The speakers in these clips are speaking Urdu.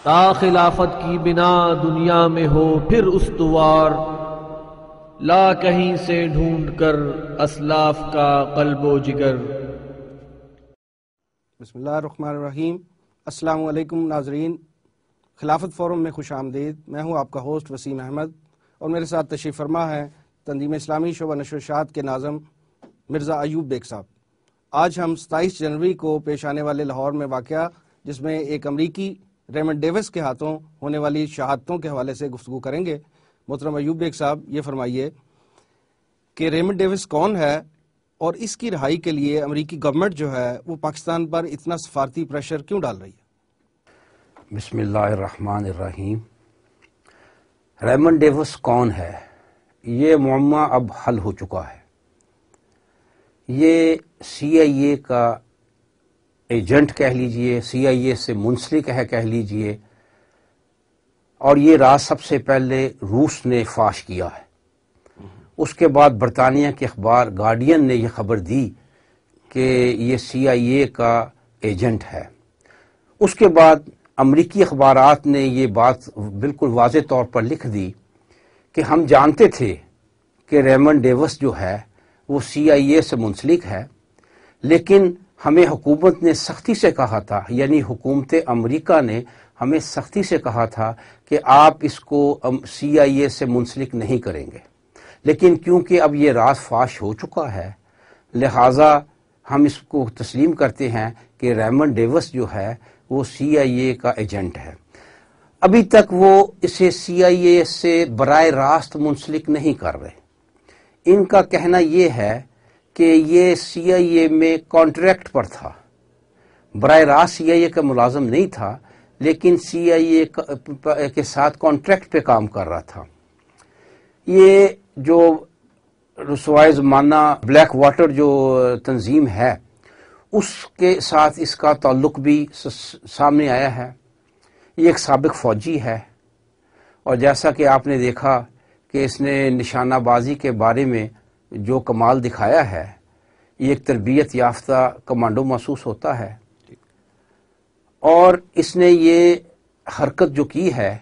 تا خلافت کی بنا دنیا میں ہو پھر استوار، لا کہیں سے ڈھونڈ کر اسلاف کا قلب و جگر۔ بسم اللہ الرحمن الرحیم۔ السلام علیکم ناظرین، خلافت فورم میں خوش آمدید۔ میں ہوں آپ کا ہوسٹ وسیم احمد، اور میرے ساتھ تشریف فرما ہے تنظیم اسلامی شعبہ نشر و اشاعت کے ناظم مرزا ایوب بیگ صاحب۔ آج ہم 27 جنوری کو پیش آنے والے لاہور میں واقعہ، جس میں ایک امریکی ریمنڈ ڈیوس کے ہاتھوں ہونے والی شہادتوں کے حوالے سے گفتگو کریں گے۔ محترم ایوب بیگ صاحب، یہ فرمائیے کہ ریمنڈ ڈیوس کون ہے اور اس کی رہائی کے لیے امریکی گورنمنٹ جو ہے وہ پاکستان پر اتنا سفارتی پریشر کیوں ڈال رہی ہے؟ بسم اللہ الرحمن الرحیم۔ ریمنڈ ڈیوس کون ہے؟ یہ معمہ اب حل ہو چکا ہے۔ یہ سی آئی اے کا ایجنٹ کہہ لیجئے، سی آئی اے سے منسلک ہے کہہ لیجئے، اور یہ راز سب سے پہلے روس نے فاش کیا ہے۔ اس کے بعد برطانیہ کے اخبار گارڈین نے یہ خبر دی کہ یہ سی آئی اے کا ایجنٹ ہے۔ اس کے بعد امریکی اخبارات نے یہ بات بالکل واضح طور پر لکھ دی کہ ہم جانتے تھے کہ ریمنڈ ڈیوس جو ہے وہ سی آئی اے سے منسلک ہے، لیکن ہمیں حکومت نے سختی سے کہا تھا، یعنی حکومت امریکہ نے ہمیں سختی سے کہا تھا کہ آپ اس کو سی آئی اے سے منسلک نہیں کریں گے، لیکن کیونکہ اب یہ راز فاش ہو چکا ہے، لہٰذا ہم اس کو تسلیم کرتے ہیں کہ ریمنڈ ڈیوس جو ہے وہ سی آئی اے کا ایجنٹ ہے۔ ابھی تک وہ اسے سی آئی اے سے براہ راست منسلک نہیں کر رہے۔ ان کا کہنا یہ ہے کہ یہ سی آئی اے میں کانٹریکٹ پر تھا، براہ راست سی آئی اے کا ملازم نہیں تھا، لیکن سی آئی اے کے ساتھ کانٹریکٹ پہ کام کر رہا تھا۔ یہ جو رسوائے زمانہ بلیک واٹر جو تنظیم ہے، اس کے ساتھ اس کا تعلق بھی سامنے آیا ہے۔ یہ ایک سابق فوجی ہے، اور جیسا کہ آپ نے دیکھا کہ اس نے نشانہ بازی کے بارے میں جو کمال دکھایا ہے، یہ ایک تربیت یافتہ کمانڈو محسوس ہوتا ہے۔ اور اس نے یہ حرکت جو کی ہے،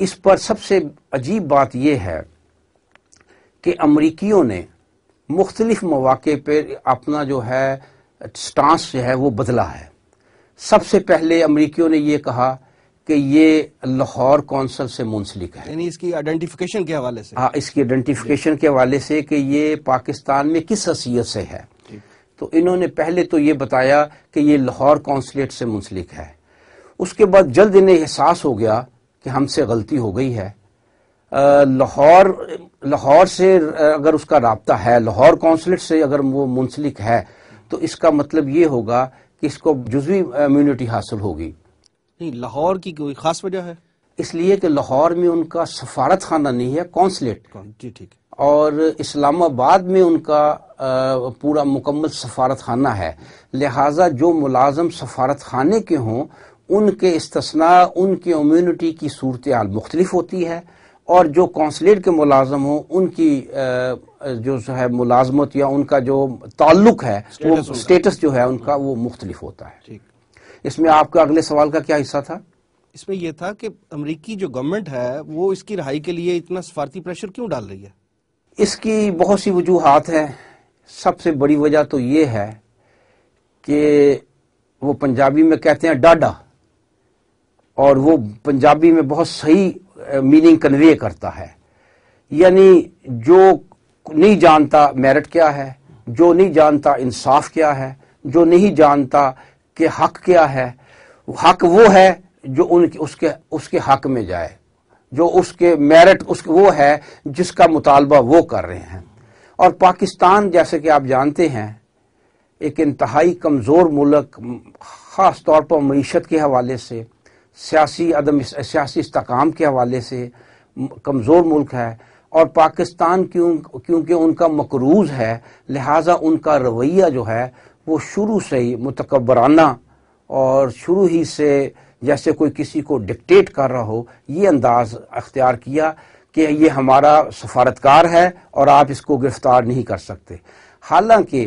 اس پر سب سے عجیب بات یہ ہے کہ امریکیوں نے مختلف مواقع پر اپنا جو ہے سٹانس جو ہے وہ بدلا ہے۔ سب سے پہلے امریکیوں نے یہ کہا کہ یہ لاہور کونسل سے منسلک ہے، یعنی اس کی آئیڈینٹیفیکیشن کے حوالے سے۔ ہاں، اس کی آئیڈینٹیفیکیشن کے حوالے سے کہ یہ پاکستان میں کس حیثیت سے ہے۔ تو انہوں نے پہلے تو یہ بتایا کہ یہ لاہور کونسلیٹ سے منسلک ہے۔ اس کے بعد جلد انہیں احساس ہو گیا کہ ہم سے غلطی ہو گئی ہے۔ لاہور سے اگر اس کا رابطہ ہے، لاہور کونسلیٹ سے اگر وہ منسلک ہے، تو اس کا مطلب یہ ہوگا کہ اس کو جزوی امیونٹی حاصل ہوگی۔ نہیں، لاہور کی کوئی خاص وجہ ہے؟ اس لیے کہ لاہور میں ان کا سفارت خانہ نہیں ہے، کونسلیٹ، جی ٹھیک ہے، اور اسلام آباد میں ان کا پورا مکمل سفارت خانہ ہے۔ لہٰذا جو ملازم سفارت خانے کے ہوں، ان کے استثناء، ان کی امیونٹی کی صورتحال مختلف ہوتی ہے، اور جو کونسلیٹ کے ملازم ہوں ان کی جو ہے ملازمت یا ان کا جو تعلق ہے، وہ اسٹیٹس جو ہے ان کا وہ مختلف ہوتا ہے۔ اس میں آپ کا اگلے سوال کا کیا حصہ تھا؟ اس میں یہ تھا کہ امریکی جو گورنمنٹ ہے وہ اس کی رہائی کے لیے اتنا سفارتی پریشر کیوں ڈال رہی ہے؟ اس کی بہت سی وجوہات ہیں۔ سب سے بڑی وجہ تو یہ ہے کہ وہ پنجابی میں کہتے ہیں ڈاڈا، اور وہ پنجابی میں بہت صحیح میننگ کنوے کرتا ہے، یعنی جو نہیں جانتا میرٹ کیا ہے، جو نہیں جانتا انصاف کیا ہے، جو نہیں جانتا کہ حق کیا ہے، حق وہ ہے جو اس کے حق میں جائے، جو اس کے میرٹ وہ ہے جس کا مطالبہ وہ کر رہے ہیں۔ اور پاکستان جیسے کہ آپ جانتے ہیں ایک انتہائی کمزور ملک، خاص طور پر معیشت کے حوالے سے، سیاسی استحکام کے حوالے سے کمزور ملک ہے، اور پاکستان کیونکہ ان کا مقروض ہے، لہٰذا ان کا رویہ جو ہے وہ شروع سے ہی متکبرانہ اور شروع ہی سے جیسے کوئی کسی کو ڈکٹیٹ کر رہا ہو، یہ انداز اختیار کیا کہ یہ ہمارا سفارتکار ہے اور آپ اس کو گرفتار نہیں کر سکتے۔ حالانکہ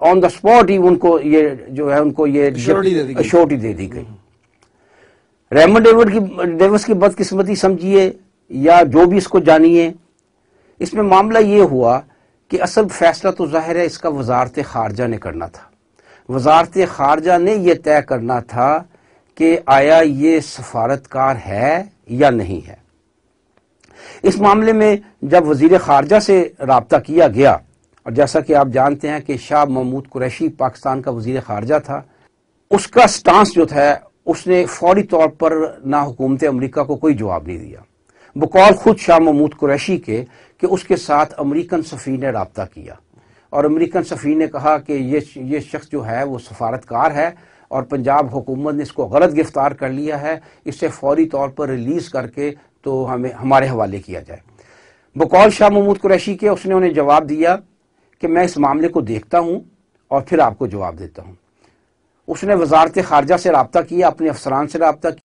آن دا اسپاٹ ہی ان کو یہ جو ہے ان کو یہ ایشورٹی دے دی گئی. ریمنڈ ڈیوس کی بدقسمتی سمجھیے یا جو بھی اس کو جانیے، اس میں معاملہ یہ ہوا کہ اصل فیصلہ تو ظاہر ہے اس کا وزارت خارجہ نے کرنا تھا. وزارت خارجہ نے یہ طے کرنا تھا کہ آیا یہ سفارتکار ہے یا نہیں ہے. اس معاملے میں جب وزیر خارجہ سے رابطہ کیا گیا، اور جیسا کہ آپ جانتے ہیں کہ شاہ محمود قریشی پاکستان کا وزیر خارجہ تھا، اس کا سٹانس جو تھا اس نے فوری طور پر نہ حکومت امریکہ کو کوئی جواب نہیں دیا، بقول خود شاہ محمود قریشی کے کہ اس کے ساتھ امریکن سفیر نے رابطہ کیا، اور امریکن سفیر نے کہا کہ یہ شخص جو ہے وہ سفارتکار ہے اور پنجاب حکومت نے اس کو غلط گرفتار کر لیا ہے، اسے فوری طور پر ریلیز کر کے تو ہمارے حوالے کیا جائے. بقول شاہ محمود قریشی کے اس نے انہیں جواب دیا کہ میں اس معاملے کو دیکھتا ہوں اور پھر آپ کو جواب دیتا ہوں. اس نے وزارت خارجہ سے رابطہ کیا، اپنے افسران سے رابطہ کیا.